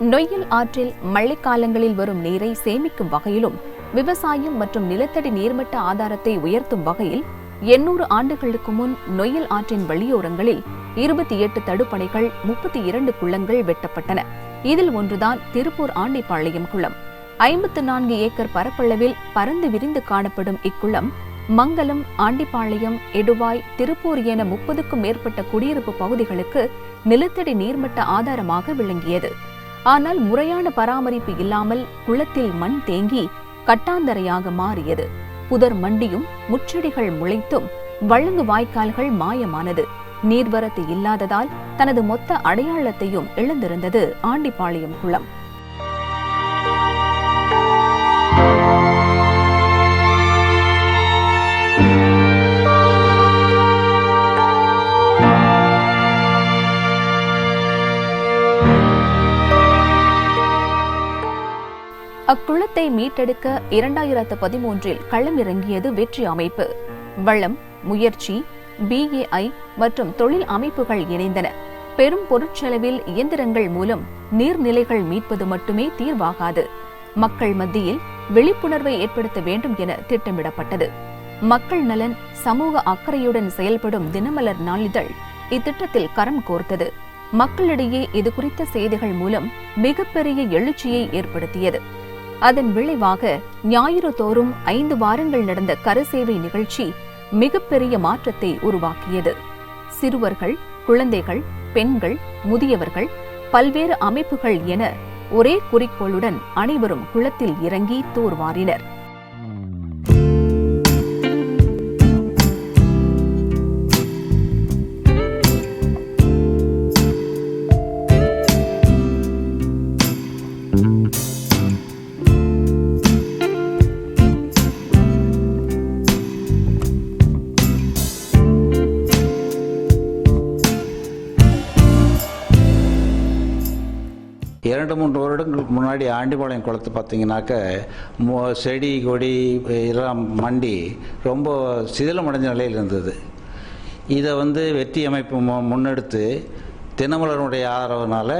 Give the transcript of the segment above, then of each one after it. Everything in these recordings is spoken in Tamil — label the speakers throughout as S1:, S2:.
S1: நொய்யல் ஆற்றில் மழைக்காலங்களில் வரும் நீரை சேமிக்கும் வகையிலும் விவசாயம் மற்றும் நிலத்தடி நீர்மட்ட ஆதாரத்தை உயர்த்தும் வகையில் 800 ஆண்டுகளுக்கு முன் நொய்யல் ஆற்றின் வழியோரங்களில் 28 தடுப்பணைகள் 32 குளங்கள் வெட்டப்பட்டன. இதில் ஒன்றுதான் திருப்பூர் ஆண்டிப்பாளையம் குளம். 54 ஏக்கர் பரப்பளவில் பரந்து விரிந்து காணப்படும் இக்குளம் மங்கலம், ஆண்டிப்பாளையம், எடுவாய், திருப்பூர் என 30க்கும் மேற்பட்ட குடியிருப்பு பகுதிகளுக்கு நிலத்தடி நீர்மட்ட ஆதாரமாக விளங்கியது. ஆனால் முறையான பராமரிப்பு இல்லாமல் குளத்தில் மண் தேங்கி கட்டாந்தரையாக மாறியது. புதர் மண்டியும் முச்செடிகள் முளைத்தும் வழங்கு வாய்க்கால்கள் மாயமானது. நீர்வரத்து இல்லாததால் தனது மொத்த அடையாளத்தையும் இழந்திருந்தது ஆண்டிப்பாளையம் குளம். அக்குளத்தை மீட்டெடுக்க 2013 களமிறங்கியது வெற்றி அமைப்பு. வளம், முயற்சி, BAI மற்றும் தொழில் அமைப்புகள் இணைந்தன. பெரும் பொருட்செலவில் இயந்திரங்கள் மூலம் நீர்நிலைகள் மீட்பது மட்டுமே தீர்வாகாது. மக்கள் மத்தியில் விழிப்புணர்வை ஏற்படுத்த வேண்டும் என திட்டமிடப்பட்டது. மக்கள் நலன், சமூக அக்கறையுடன் செயல்படும் தினமலர் நாளிதழ் இத்திட்டத்தில் கரம் கோர்த்தது. மக்களிடையே இது குறித்த செய்திகள் மூலம் மிகப்பெரிய எழுச்சியை ஏற்படுத்தியது. அதன் விளைவாக ஞாயிறு தோறும் 5 வாரங்கள் நடந்த கரசேவை நிகழ்ச்சி மிகப்பெரிய மாற்றத்தை உருவாக்கியது. சிறுவர்கள், குழந்தைகள், பெண்கள், முதியவர்கள், பல்வேறு அமைப்புகள் என ஒரே குறிக்கோளுடன் அனைவரும் குளத்தில் இறங்கி தூர்வாரினர்.
S2: இரண்டு 3 வருடங்களுக்கு முன்னாடி ஆண்டிப்பாளையம் குளத்தை பார்த்தீங்கன்னாக்க செடி கொடி எல்லாம் மண்டி ரொம்ப சிதிலமடைஞ்ச நிலையில் இருந்தது. இதை வெற்றி அமைப்பு முன்னெடுத்து தினமலருடைய ஆதரவுனால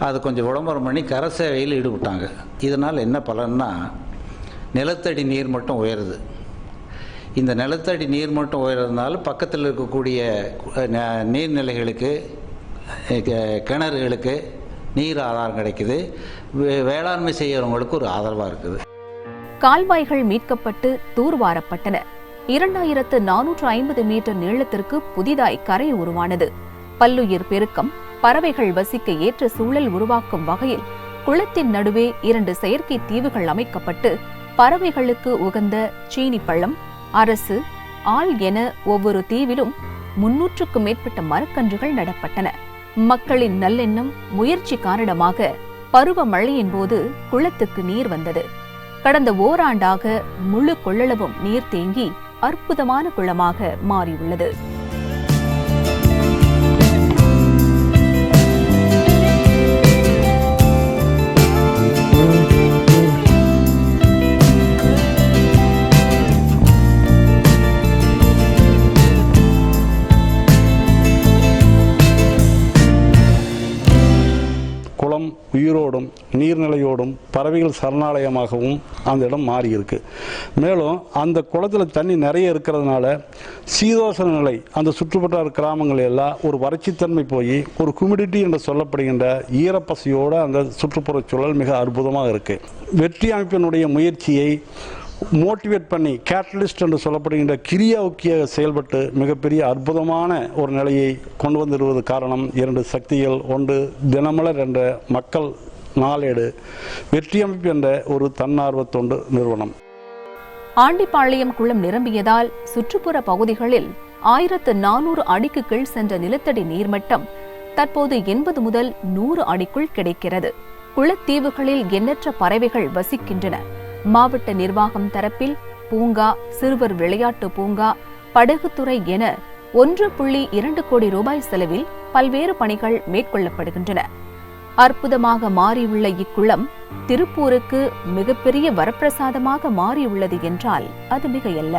S2: அது கொஞ்சம் விளம்பரம் பண்ணி கரசேவையில் ஈடுபட்டாங்க. இதனால் என்ன பலன்னா நிலத்தடி நீர் மட்டம் உயருது. இந்த நிலத்தடி நீர் மட்டம் உயர்றதுனால பக்கத்தில் இருக்கக்கூடிய நீர்நிலைகளுக்கு, கிணறுகளுக்கு நீர் ஆதாரம் கிடைக்குது. வேளாண்மை செய்யறவங்களுக்கு ஒரு ஆதரவாக இருக்குது.
S1: கால்வாய்கள் மீட்கப்பட்டு தூர்வாரப்பட்டன. 2450 மீட்டர் நீளத்திற்கு புதிதாய் கரை உருவானது. பல்லுயிர் பெருக்கம், பறவைகள் வசிக்க ஏற்ற சூழல் உருவாக்கும் வகையில் குளத்தின் நடுவே 2 செயற்கை தீவுகள் அமைக்கப்பட்டு பறவைகளுக்கு உகந்த சீனி பழம், அரசு, ஆல் என ஒவ்வொரு தீவிலும் 300க்கும் மேற்பட்ட மரக்கன்றுகள் நடப்பட்டன. மக்களின் நல்லெண்ணம், முயற்சி காரணமாக பருவ மழையின் போது குளத்துக்கு நீர் வந்தது. கடந்த ஓராண்டாக முழு கொள்ளளவும் நீர் தேங்கி அற்புதமான குளமாக மாறியுள்ளது.
S3: குளம் உயிரோடும் நீர்நிலையோடும் பறவைகள் சரணாலயமாகவும் அந்த இடம் மாறியிருக்கு. மேலும் அந்த குளத்தில் தண்ணி நிறைய இருக்கிறதுனால சீதோசன நிலை அந்த சுற்றுவட்டார கிராமங்கள் எல்லாம் ஒரு வறட்சித்தன்மை போய் ஒரு ஹியூமிடிட்டி என்று சொல்லப்படுகின்ற ஈரப்பசையோடு அந்த சுற்றுப்புற சூழல் மிக அற்புதமாக இருக்கு. வெற்றி அமைப்பினுடைய முயற்சியை மோட்டிவேட் பண்ணி கேட்டலிஸ்ட் என்று சொல்லப்படுகின்ற கிரியாவுக்கியாக செயல்பட்டு மிகப்பெரிய அற்புதமான ஒரு நிலையை கொண்டு வந்திருவது காரணம் 2 சக்திகள். ஒன்று தினமலர் என்ற மக்கள் நாளேடு, வெற்றி அமைப்பு என்ற ஒரு தன்னார்வ தொண்டு நிறுவனம்.
S1: ஆண்டிப்பாளையம் குளம் நிரம்பியதால் சுற்றுப்புற பகுதிகளில் 1400 அடிக்கு கீழ் சென்ற நிலத்தடி நீர்மட்டம் தற்போது 80 முதல் 100 அடிக்குள் கிடைக்கிறது. குளத்தீவுகளில் எண்ணற்ற பறவைகள் வசிக்கின்றன. மாவட்ட நிர்வாகம் தரப்பில் பூங்கா, சிறுவர் விளையாட்டு பூங்கா, படகுத்துறை என 1.2 கோடி ரூபாய் செலவில் பல்வேறு பணிகள் மேற்கொள்ளப்படுகின்றன. அற்புதமாக மாறியுள்ள இக்குளம் திருப்பூருக்கு மிகப்பெரிய வரப்பிரசாதமாக மாறியுள்ளது என்றால் அது மிகையல்ல.